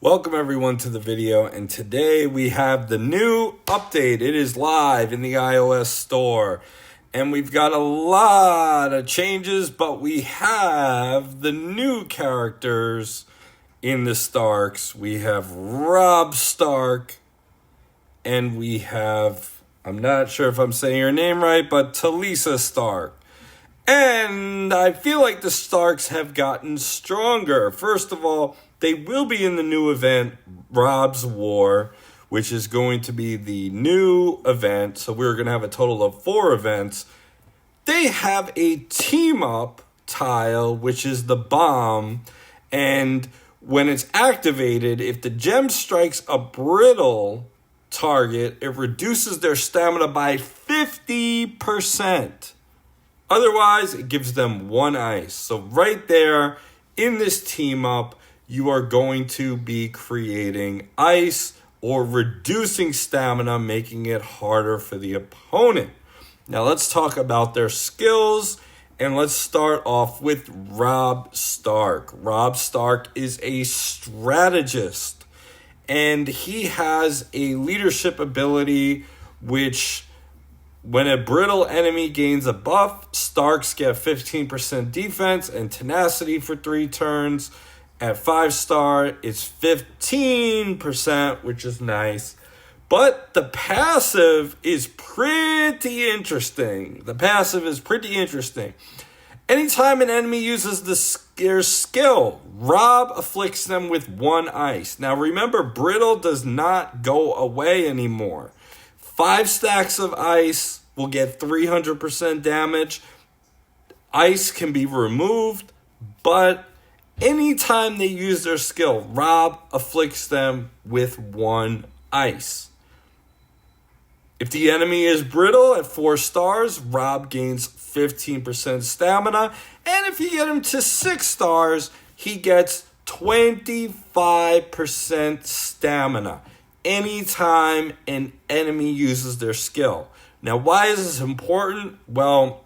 Welcome everyone to the video, and today we have the new update. It is live in the iOS store, and we've got a lot of changes, but we have the new characters in the Starks. We have Robb Stark, and we have, I'm not sure if I'm saying your name right, but Talisa Stark. And I feel like the Starks have gotten stronger. First of all, they will be in the new event, Robb's War, which is going to be the new event. So we're going to have a total of 4 events. They have a team-up tile, which is the bomb. And when it's activated, if the gem strikes a brittle target, it reduces their stamina by 50%. Otherwise, it gives them 1 ice. So right there in this team-up, you are going to be creating ice or reducing stamina, making it harder for the opponent. Now let's talk about their skills, and let's start off with Robb Stark. Robb Stark is a strategist, and he has a leadership ability which, when a brittle enemy gains a buff, Starks get 15% defense and tenacity for 3 turns. At 5-star, it's 15%, which is nice. But the passive is pretty interesting. Anytime an enemy uses their skill, Robb afflicts them with 1 ice. Now remember, brittle does not go away anymore. 5 stacks of ice will get 300% damage. Ice can be removed, but anytime they use their skill, Robb afflicts them with 1 ice. If the enemy is brittle at 4 stars, Robb gains 15% stamina. And if you get him to 6 stars, he gets 25% stamina anytime an enemy uses their skill. Now, why is this important? Well,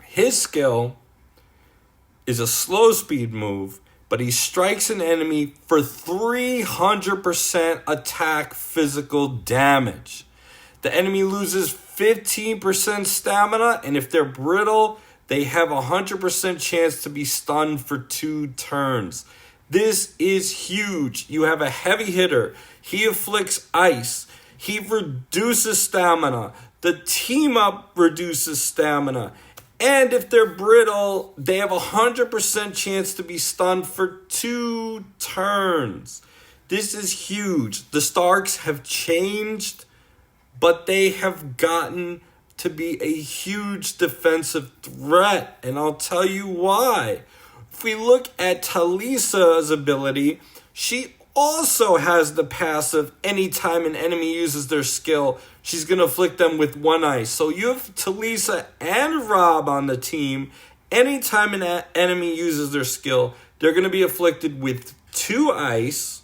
his skill is a slow speed move, but he strikes an enemy for 300% attack physical damage. The enemy loses 15% stamina, and if they're brittle, they have a 100% chance to be stunned for 2 turns. This is huge. You have a heavy hitter. He afflicts ice. He reduces stamina. The team up reduces stamina. And if they're brittle, they have a 100% chance to be stunned for 2 turns. This is huge. The Starks have changed, but they have gotten to be a huge defensive threat. And I'll tell you why. If we look at Talisa's ability, she also has the passive. Anytime an enemy uses their skill, she's going to afflict them with 1 ice. So you have Talisa and Robb on the team. Anytime an enemy uses their skill, they're going to be afflicted with 2 ice.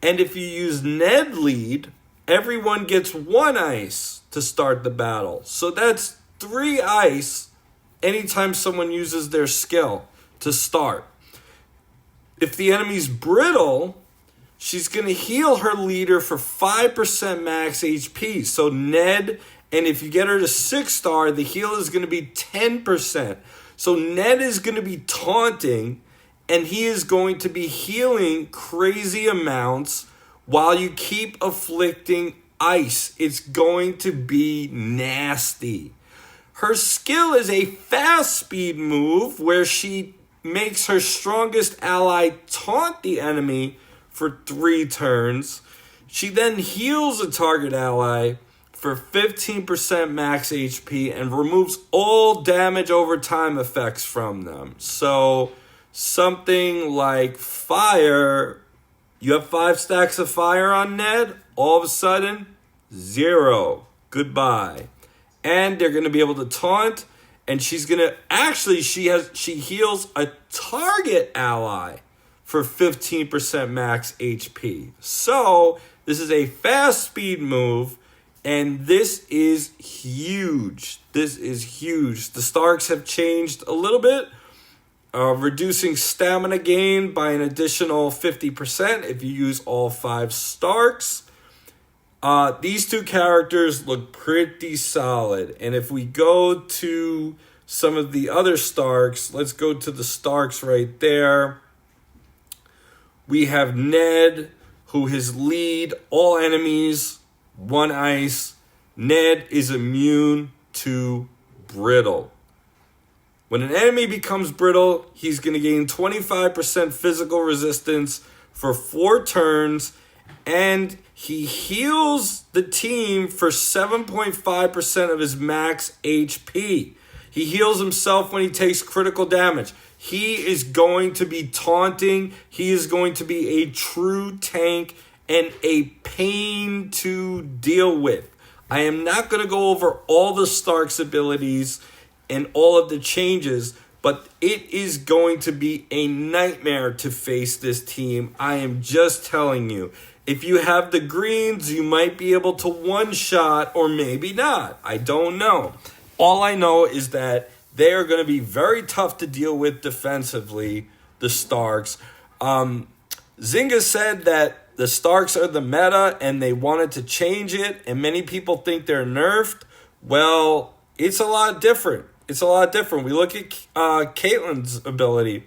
And if you use Ned lead, everyone gets 1 ice to start the battle. So that's 3 ice anytime someone uses their skill to start. If the enemy's brittle, she's going to heal her leader for 5% max HP. So Ned, and if you get her to 6-star, the heal is going to be 10%. So Ned is going to be taunting, and he is going to be healing crazy amounts while you keep afflicting ice. It's going to be nasty. Her skill is a fast speed move where she makes her strongest ally taunt the enemy for 3 turns. She then heals a target ally for 15% max HP and removes all damage over time effects from them. So something like fire, you have 5 stacks of fire on Ned, all of a sudden, 0. Goodbye. And they're going to be able to taunt, and she's going to, actually, she heals a target ally for 15% max HP. So this is a fast speed move, and this is huge. The Starks have changed a little bit, reducing stamina gain by an additional 50% if you use all 5 Starks. These 2 characters look pretty solid. And if we go to some of the other Starks, let's go to the Starks right there. We have Ned, who his lead all enemies, 1 ice. Ned is immune to brittle. When an enemy becomes brittle, he's going to gain 25% physical resistance for 4 turns, and he heals the team for 7.5% of his max HP. He heals himself when he takes critical damage. He is going to be taunting. He is going to be a true tank and a pain to deal with. I am not going to go over all the Stark's abilities and all of the changes, but it is going to be a nightmare to face this team. I am just telling you. If you have the greens, you might be able to one-shot or maybe not. I don't know. All I know is that they are going to be very tough to deal with defensively, the Starks. Zynga said that the Starks are the meta and they wanted to change it, and many people think they're nerfed. Well, it's a lot different. It's a lot different. We look at Catelyn's ability.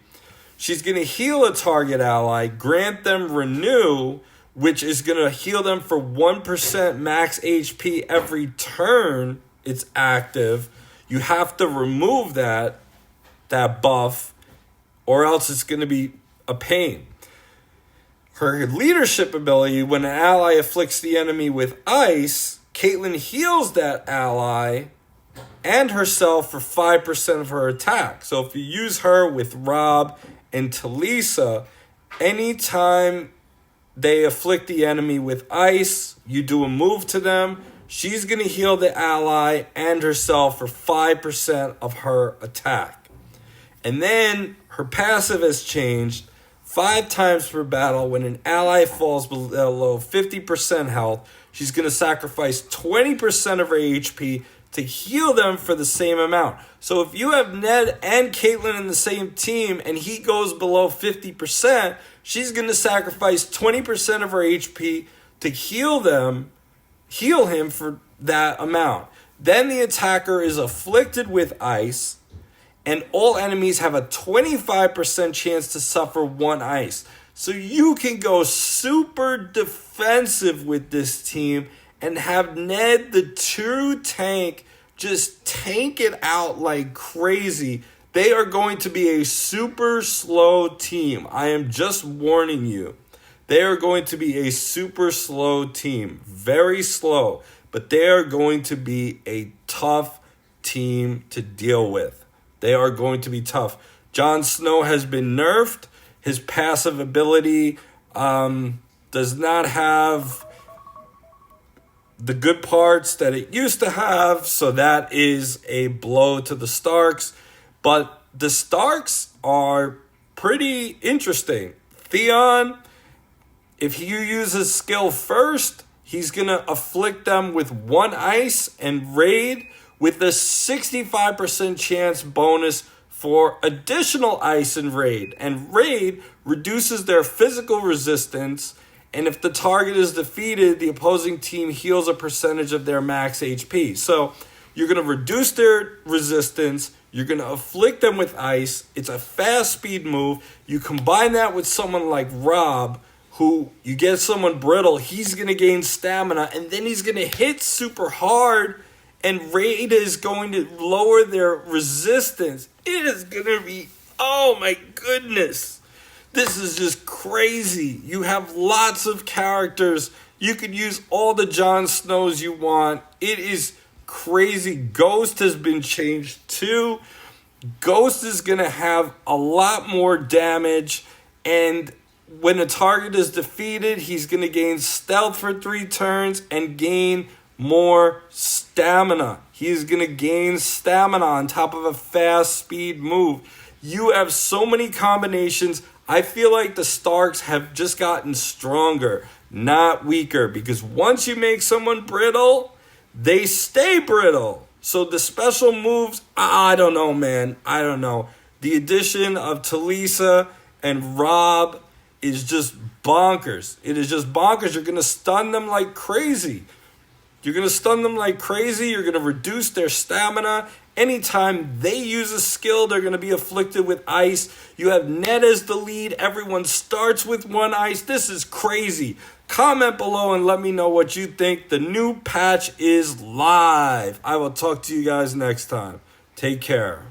She's going to heal a target ally, grant them Renew, which is going to heal them for 1% max HP every turn it's active. You have to remove that buff, or else it's going to be a pain. Her leadership ability, when an ally afflicts the enemy with ice, Catelyn heals that ally and herself for 5% of her attack. So if you use her with Robb and Talisa, anytime they afflict the enemy with ice, you do a move to them, she's going to heal the ally and herself for 5% of her attack. And then her passive has changed. 5 times per battle, when an ally falls below 50% health, she's going to sacrifice 20% of her HP to heal them for the same amount. So if you have Ned and Catelyn in the same team and he goes below 50%, she's going to sacrifice 20% of her HP to heal him for that amount. Then the attacker is afflicted with ice, and all enemies have a 25% chance to suffer 1 ice. So you can go super defensive with this team and have Ned, the true tank, just tank it out like crazy. They are going to be a super slow team. I am just warning you. They are going to be a super slow team. Very slow. But they are going to be a tough team to deal with. They are going to be tough. Jon Snow has been nerfed. His passive ability does not have the good parts that it used to have. So that is a blow to the Starks. But the Starks are pretty interesting. Theon, if you use his skill first, he's going to afflict them with 1 ice and raid with a 65% chance bonus for additional ice and raid. And raid reduces their physical resistance, and if the target is defeated, the opposing team heals a percentage of their max HP. So you're going to reduce their resistance. You're going to afflict them with ice. It's a fast speed move. You combine that with someone like Robb, who you get someone brittle, he's going to gain stamina, and then he's going to hit super hard, and raid is going to lower their resistance. It is going to be, oh my goodness. This is just crazy. You have lots of characters. You could use all the Jon Snows you want. It is crazy. Ghost has been changed too. Ghost is going to have a lot more damage, and when a target is defeated, he's going to gain stealth for 3 turns and gain more stamina. He's going to gain stamina on top of a fast speed move. You have so many combinations. I feel like the Starks have just gotten stronger, not weaker, because once you make someone brittle, they stay brittle. So the special moves, I don't know, man. I don't know. The addition of Talisa and Robb is just bonkers. It is just bonkers. You're going to stun them like crazy. You're going to stun them like crazy. You're going to reduce their stamina. Anytime they use a skill, they're going to be afflicted with ice. You have Ned as the lead. Everyone starts with 1 ice. This is crazy. Comment below and let me know what you think. The new patch is live. I will talk to you guys next time. Take care.